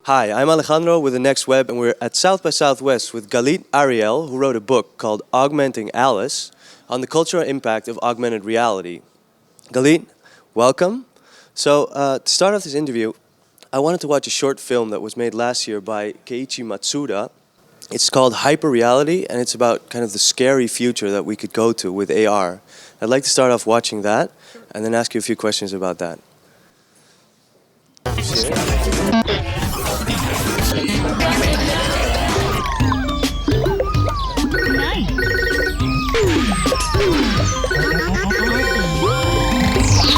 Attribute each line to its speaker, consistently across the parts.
Speaker 1: Hi, I'm Alejandro with the Next Web, and we're at South by Southwest with Galit Ariel, who wrote a book called Augmenting Alice on the cultural impact of augmented reality. Galit, welcome. So, to start off this interview, I wanted to watch a short film that was made last year by Keiichi Matsuda. It's called Hyperreality, and it's about kind of the scary future that we could go to with AR. I'd like to start off watching that, and then ask you a few questions about that.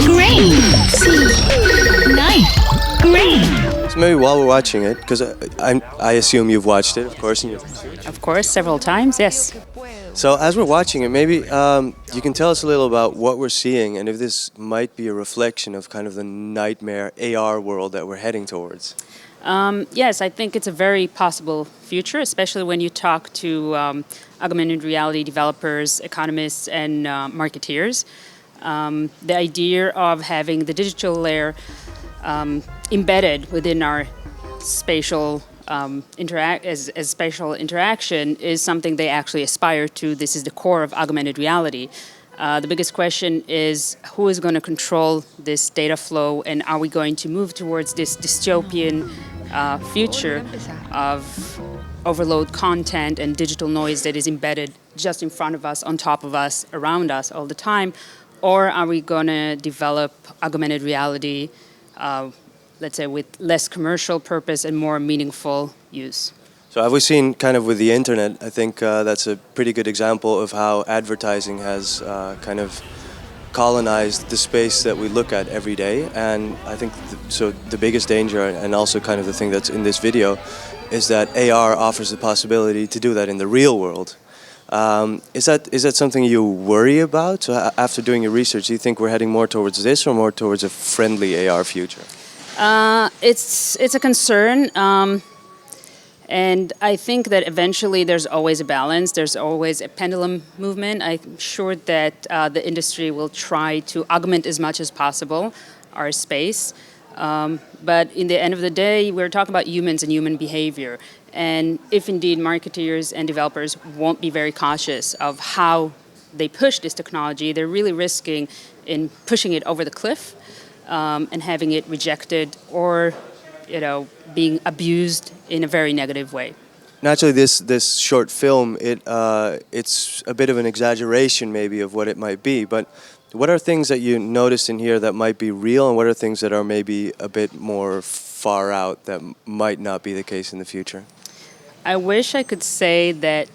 Speaker 2: Great! Nice! Great!
Speaker 1: So maybe while we're watching it, because I assume you've watched it, of course. And
Speaker 3: Of course, several times, yes.
Speaker 1: so as we're watching it, maybe you can tell us a little about what we're seeing and if this might be a reflection of kind of the nightmare AR world that we're heading towards.
Speaker 3: Yes, I think it's a very possible future, especially when you talk to augmented reality developers, economists, and marketeers. The idea of having the digital layer embedded within our spatial as spatial interaction is something they actually aspire to. This is the core of augmented reality. The biggest question is who is going to control this data flow, and are we going to move towards this dystopian future of overload content and digital noise that is embedded just in front of us, on top of us, around us all the time? Or are we going to develop augmented reality, let's say, with less commercial purpose and more meaningful use?
Speaker 1: So have we seen kind of with the internet, I think that's a pretty good example of how advertising has kind of colonized the space that we look at every day. And I think so the biggest danger, and also kind of the thing that's in this video, is that AR offers the possibility to do that in the real world. Is that something you worry about? So after doing your research, do you think we're heading more towards this or more towards a friendly AR future?
Speaker 3: It's a concern, and I think that eventually there's always a balance. There's always a pendulum movement. I'm sure that the industry will try to augment as much as possible our space. But in the end of the day, we're talking about humans and human behavior. And if indeed marketeers and developers won't be very cautious of how they push this technology, they're really risking in pushing it over the cliff and having it rejected or, being abused in a very negative way.
Speaker 1: Naturally, this short film, it's a bit of an exaggeration maybe of what it might be, but what are things that you noticed in here that might be real, and what are things that are maybe a bit more far out that might not be the case in the future?
Speaker 3: I wish I could say that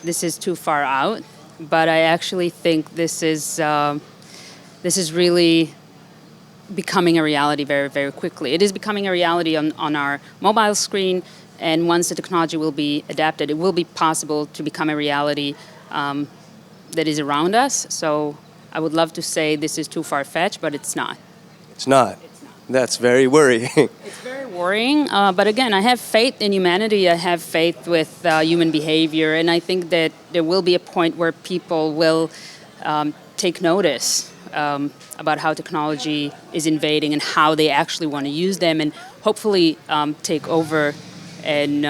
Speaker 3: this is too far out, but I actually think this is really becoming a reality very, very quickly. It is becoming a reality on our mobile screen, and once the technology will be adapted, it will be possible to become a reality that is around us. So I would love to say this is too far-fetched, but it's not.
Speaker 1: It's not.
Speaker 3: It's not.
Speaker 1: That's very worrying.
Speaker 3: It's very worrying, but again, I have faith in humanity. I have faith with human behavior, and I think that there will be a point where people will take notice about how technology is invading and how they actually want to use them, and hopefully take over and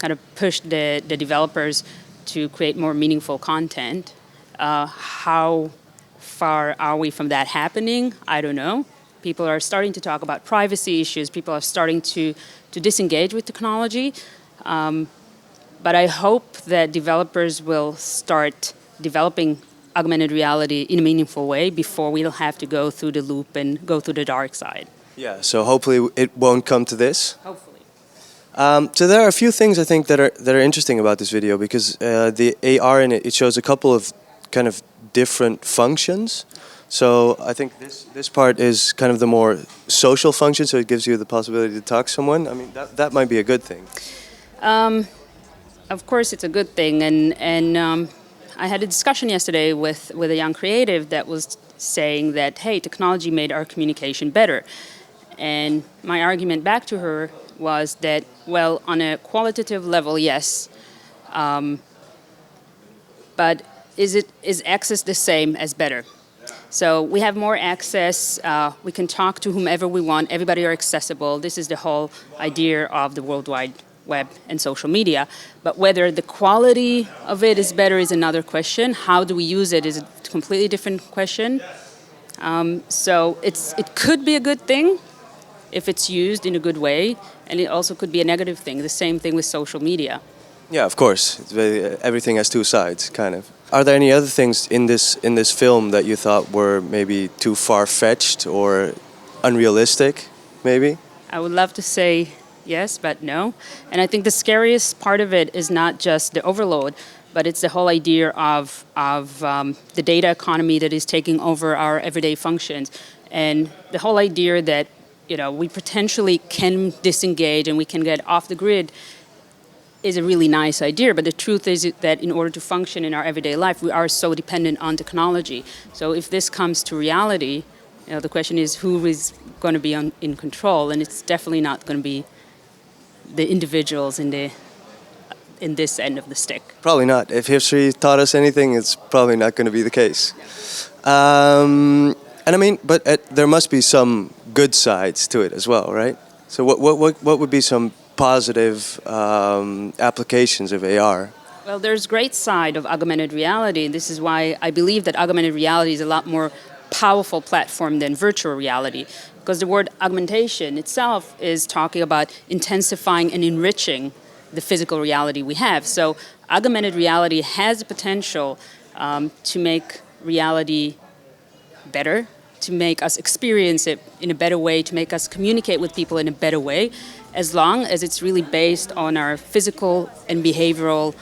Speaker 3: kind of push the developers to create more meaningful content. How far are we from that happening? I don't know. People are starting to talk about privacy issues. People are starting to disengage with technology. But I hope that developers will start developing augmented reality in a meaningful way before we'll have to go through the loop and go through the dark side.
Speaker 1: Yeah, so hopefully it won't come to this.
Speaker 3: Hopefully.
Speaker 1: So there are a few things I think that are interesting about this video, because the AR in it shows a couple of kind of different functions. So I think this part is kind of the more social function, so it gives you the possibility to talk to someone. I mean, that might be a good thing.
Speaker 3: Of course, it's a good thing, and I had a discussion yesterday with a young creative that was saying that, hey, technology made our communication better. And my argument back to her was that, well, on a qualitative level, yes, but is access the same as better? So we have more access. We can talk to whomever we want. Everybody are accessible. This is the whole idea of the World Wide Web and social media. But whether the quality of it is better is another question. How do we use it is a completely different question. So it could be a good thing if it's used in a good way, and it also could be a negative thing. The same thing with social media.
Speaker 1: Yeah, of course. Everything has two sides, kind of. Are there any other things in this film that you thought were maybe too far-fetched or unrealistic, maybe?
Speaker 3: I would love to say yes, but no. And I think the scariest part of it is not just the overload, but it's the whole idea of the data economy that is taking over our everyday functions, and the whole idea that we potentially can disengage and we can get off the grid is a really nice idea, but the truth is that in order to function in our everyday life, we are so dependent on technology. So if this comes to reality, the question is who is going to be in control, and it's definitely not going to be the individuals in this end of the stick.
Speaker 1: Probably not. If history taught us anything, it's probably not going to be the case. And I mean, but there must be some good sides to it as well, right? So what would be some positive applications of AR?
Speaker 3: Well, there's great side of augmented reality, and this is why I believe that augmented reality is a lot more powerful platform than virtual reality, because the word augmentation itself is talking about intensifying and enriching the physical reality we have. So augmented reality has the potential to make reality better, to make us experience it in a better way, to make us communicate with people in a better way, as long as it's really based on our physical and behavioral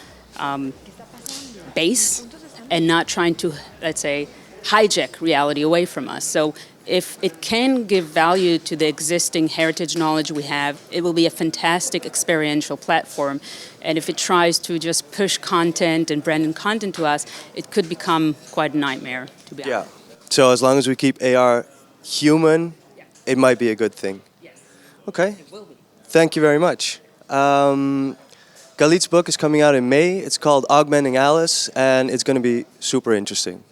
Speaker 3: base and not trying to, let's say, hijack reality away from us. So if it can give value to the existing heritage knowledge we have, it will be a fantastic experiential platform. And if it tries to just push content and branded content to us, it could become quite a nightmare, to be honest.
Speaker 1: So as long as we keep AR human, it might be a good thing.
Speaker 3: Yes.
Speaker 1: Okay.
Speaker 3: It will be.
Speaker 1: Thank you very much. Galit's book is coming out in May. It's called Augmenting Alice, and it's going to be super interesting.